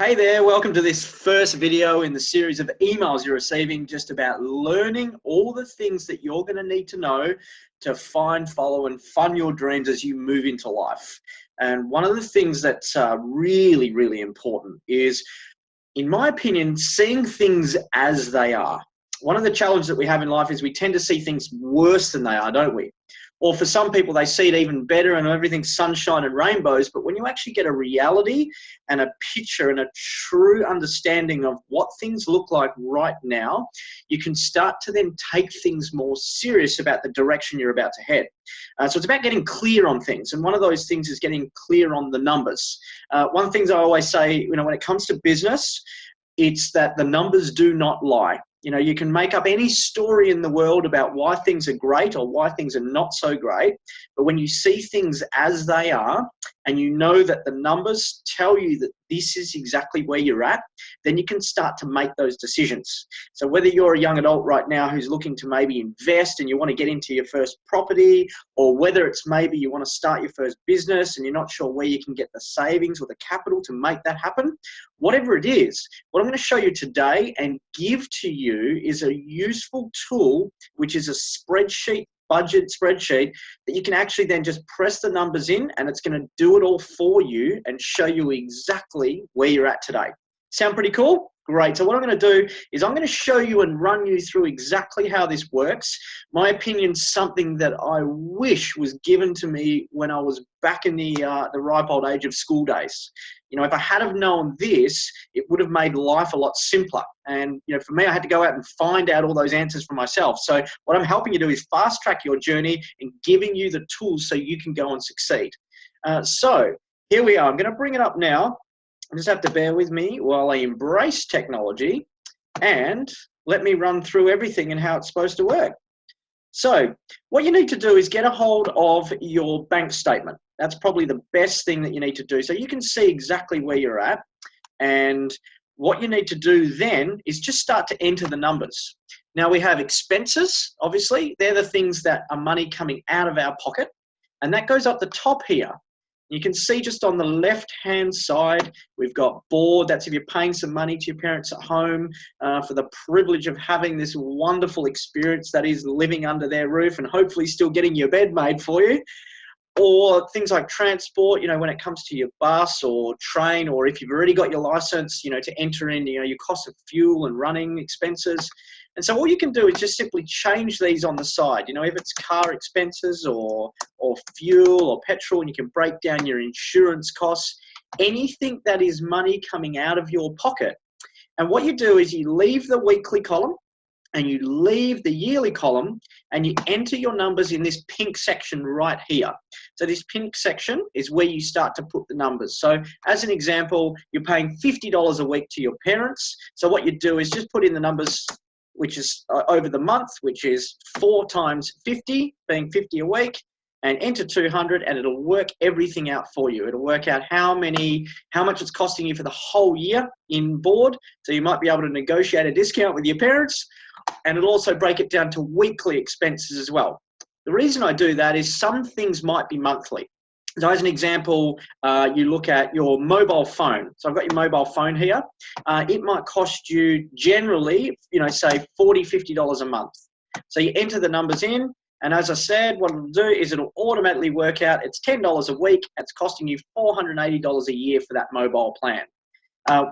Hey there, welcome to this first video in the series of emails you're receiving just about learning all the things that you're going to need to know to find, follow, and fund your dreams as you move into life. And one of the things that's really, really important is, in my opinion, seeing things as they are. One of the challenges that we have in life is we tend to see things worse than they are, don't we? Or for some people, they see it even better and everything's sunshine and rainbows. But when you actually get a reality and a picture and a true understanding of what things look like right now, you can start to then take things more serious about the direction you're about to head. So it's about getting clear on things. And one of those things is getting clear on the numbers. One of the things I always say, when it comes to business, it's that the numbers do not lie. You can make up any story in the world about why things are great or why things are not so great. But when you see things as they are, and you know that the numbers tell you that this is exactly where you're at, then you can start to make those decisions. So whether you're a young adult right now who's looking to maybe invest and you want to get into your first property, or whether it's maybe you want to start your first business and you're not sure where you can get the savings or the capital to make that happen, whatever it is, what I'm going to show you today and give to you is a useful tool, which is a budget spreadsheet that you can actually then just press the numbers in, and it's going to do it all for you and show you exactly where you're at today. Sound pretty cool? Great. So what I'm going to do is I'm going to show you and run you through exactly how this works. My opinion, something that I wish was given to me when I was back in the ripe old age of school days. If I had have known this, it would have made life a lot simpler. And, for me, I had to go out and find out all those answers for myself. So what I'm helping you do is fast track your journey and giving you the tools so you can go and succeed. So here we are. I'm going to bring it up now. You just have to bear with me while I embrace technology and let me run through everything and how it's supposed to work. So what you need to do is get a hold of your bank statement. That's probably the best thing that you need to do. So you can see exactly where you're at. And what you need to do then is just start to enter the numbers. Now we have expenses, obviously. They're the things that are money coming out of our pocket. And that goes up the top here. You can see just on the left-hand side, we've got board. That's if you're paying some money to your parents at home for the privilege of having this wonderful experience that is living under their roof and hopefully still getting your bed made for you. Or things like transport, when it comes to your bus or train, or if you've already got your license, to enter in, your cost of fuel and running expenses. And so all you can do is just simply change these on the side. If it's car expenses or fuel or petrol, and you can break down your insurance costs, anything that is money coming out of your pocket. And what you do is you leave the weekly column and you leave the yearly column and you enter your numbers in this pink section right here. So this pink section is where you start to put the numbers. So as an example, you're paying $50 a week to your parents. So what you do is just put in the numbers, which is over the month, which is 4 times 50, being 50 a week, and enter 200, and it'll work everything out for you. It'll work out how much it's costing you for the whole year in board. So you might be able to negotiate a discount with your parents, and it'll also break it down to weekly expenses as well. The reason I do that is some things might be monthly. So as an example, you look at your mobile phone. So I've got your mobile phone here. It might cost you generally, say $40, $50 a month. So you enter the numbers in, and as I said, what it'll do is it'll automatically work out it's $10 a week. It's costing you $480 a year for that mobile plan.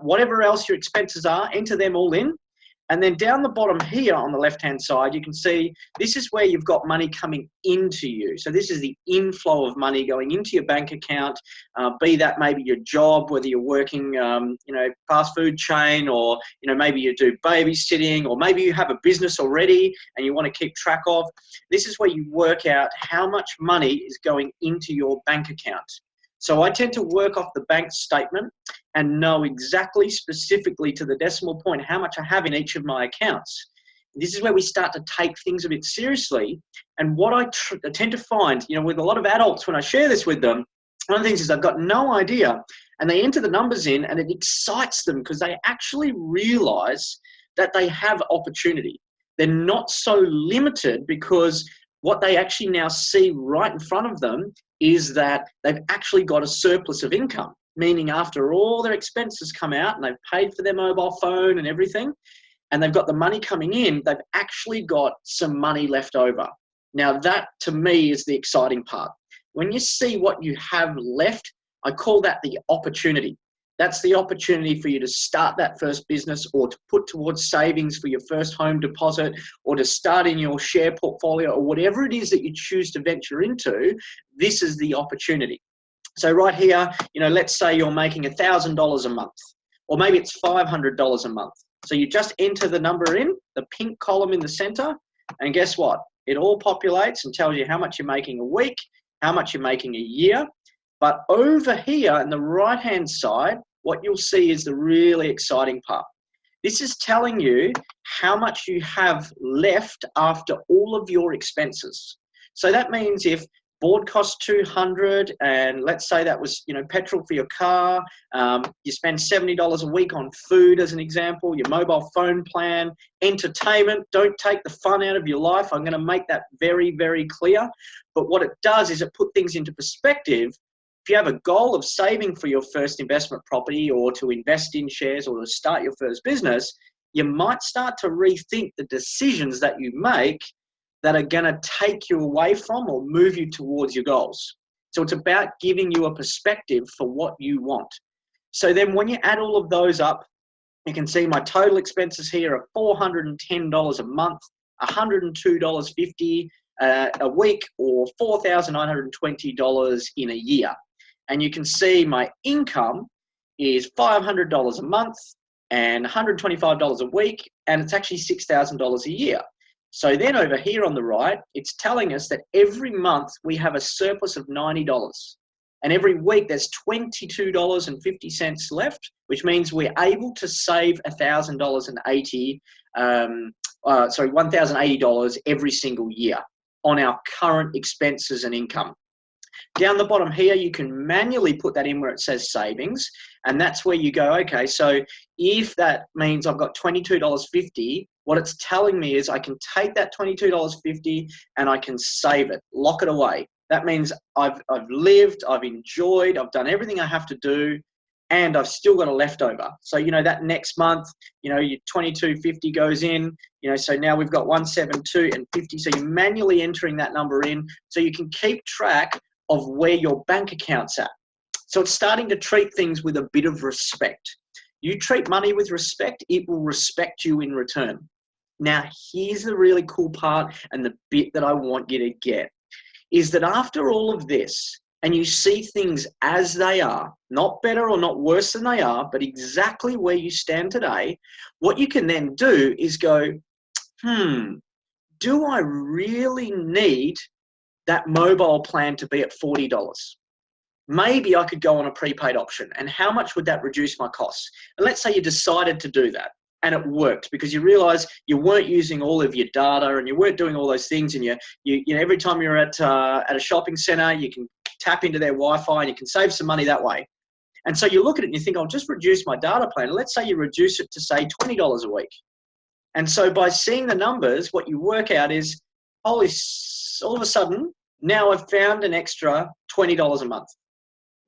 Whatever else your expenses are, enter them all in. And then down the bottom here on the left-hand side, you can see this is where you've got money coming into you. So this is the inflow of money going into your bank account, be that maybe your job, whether you're working, fast food chain, or, maybe you do babysitting, or maybe you have a business already and you want to keep track of. This is where you work out how much money is going into your bank account. So I tend to work off the bank statement and know exactly, specifically to the decimal point, how much I have in each of my accounts. This is where we start to take things a bit seriously. And what I tend to find, with a lot of adults when I share this with them, one of the things is they've got no idea, and they enter the numbers in, and it excites them because they actually realize that they have opportunity. They're not so limited because what they actually now see right in front of them is that they've actually got a surplus of income. meaning after all their expenses come out and they've paid for their mobile phone and everything, and they've got the money coming in, they've actually got some money left over. Now that to me is the exciting part. When you see what you have left, I call that the opportunity. That's the opportunity for you to start that first business, or to put towards savings for your first home deposit, or to start in your share portfolio, or whatever it is that you choose to venture into. This is the opportunity. So right here, let's say you're making $1,000 a month, or maybe it's $500 a month. So you just enter the number in, the pink column in the center, and guess what? It all populates and tells you how much you're making a week, how much you're making a year. But over here on the right-hand side, what you'll see is the really exciting part. This is telling you how much you have left after all of your expenses. So that means if board cost $200, and let's say that was petrol for your car, you spend $70 a week on food as an example, your mobile phone plan, entertainment. Don't take the fun out of your life. I'm going to make that very, very clear. But what it does is it put things into perspective. If you have a goal of saving for your first investment property, or to invest in shares, or to start your first business, you might start to rethink the decisions that you make that are going to take you away from or move you towards your goals. So it's about giving you a perspective for what you want. So then when you add all of those up, you can see my total expenses here are $410 a month, $102.50 a week, or $4,920 in a year. And you can see my income is $500 a month and $125 a week, and it's actually $6,000 a year. So then over here on the right, it's telling us that every month we have a surplus of $90. And every week there's $22.50 left, which means we're able to save $1,080 every single year on our current expenses and income. Down the bottom here, you can manually put that in where it says savings. And that's where you go, okay, so if that means I've got $22.50, what it's telling me is I can take that $22.50 and I can save it, lock it away. That means I've lived, I've enjoyed, I've done everything I have to do, and I've still got a leftover. So, that next month, your $22.50 goes in, so now we've got $172.50. So you're manually entering that number in so you can keep track of where your bank account's at. So it's starting to treat things with a bit of respect. You treat money with respect, it will respect you in return. Now, here's the really cool part, and the bit that I want you to get, is that after all of this, and you see things as they are, not better or not worse than they are, but exactly where you stand today, what you can then do is go, do I really need that mobile plan to be at $40? Maybe I could go on a prepaid option, and how much would that reduce my costs? And let's say you decided to do that, and it worked because you realize you weren't using all of your data and you weren't doing all those things, and you every time you're at a shopping center, you can tap into their Wi-Fi and you can save some money that way. And so you look at it and you think, I'll just reduce my data plan. And let's say you reduce it to say $20 a week. And so by seeing the numbers, what you work out is, all of a sudden, now I've found an extra $20 a month.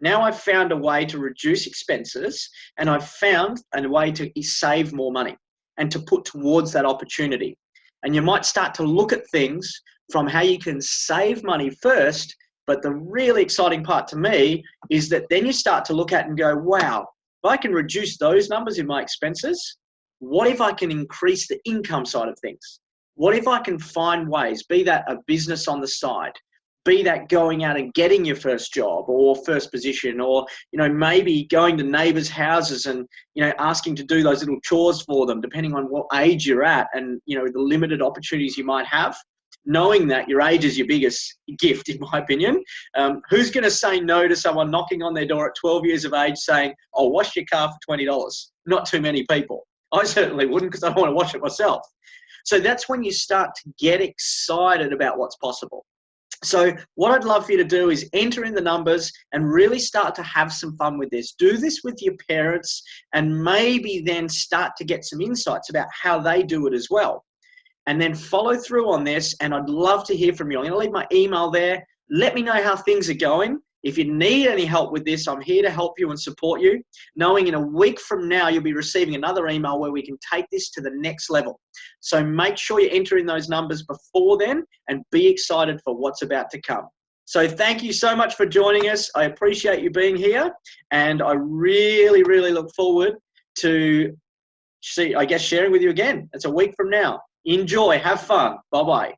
Now I've found a way to reduce expenses, and I've found a way to save more money and to put towards that opportunity. And you might start to look at things from how you can save money first, but the really exciting part to me is that then you start to look at and go, wow, if I can reduce those numbers in my expenses, what if I can increase the income side of things? What if I can find ways, be that a business on the side, be that going out and getting your first job or first position, or, maybe going to neighbors' houses and, asking to do those little chores for them, depending on what age you're at and, the limited opportunities you might have. Knowing that your age is your biggest gift, in my opinion. Who's going to say no to someone knocking on their door at 12 years of age saying, I'll wash your car for $20? Not too many people. I certainly wouldn't, because I don't want to wash it myself. So that's when you start to get excited about what's possible. So what I'd love for you to do is enter in the numbers and really start to have some fun with this. Do this with your parents, and maybe then start to get some insights about how they do it as well. And then follow through on this, and I'd love to hear from you. I'm going to leave my email there. Let me know how things are going. If you need any help with this, I'm here to help you and support you, knowing in a week from now, you'll be receiving another email where we can take this to the next level. So make sure you enter in those numbers before then and be excited for what's about to come. So thank you so much for joining us. I appreciate you being here, and I really, really look forward to sharing with you again. It's a week from now. Enjoy. Have fun. Bye-bye.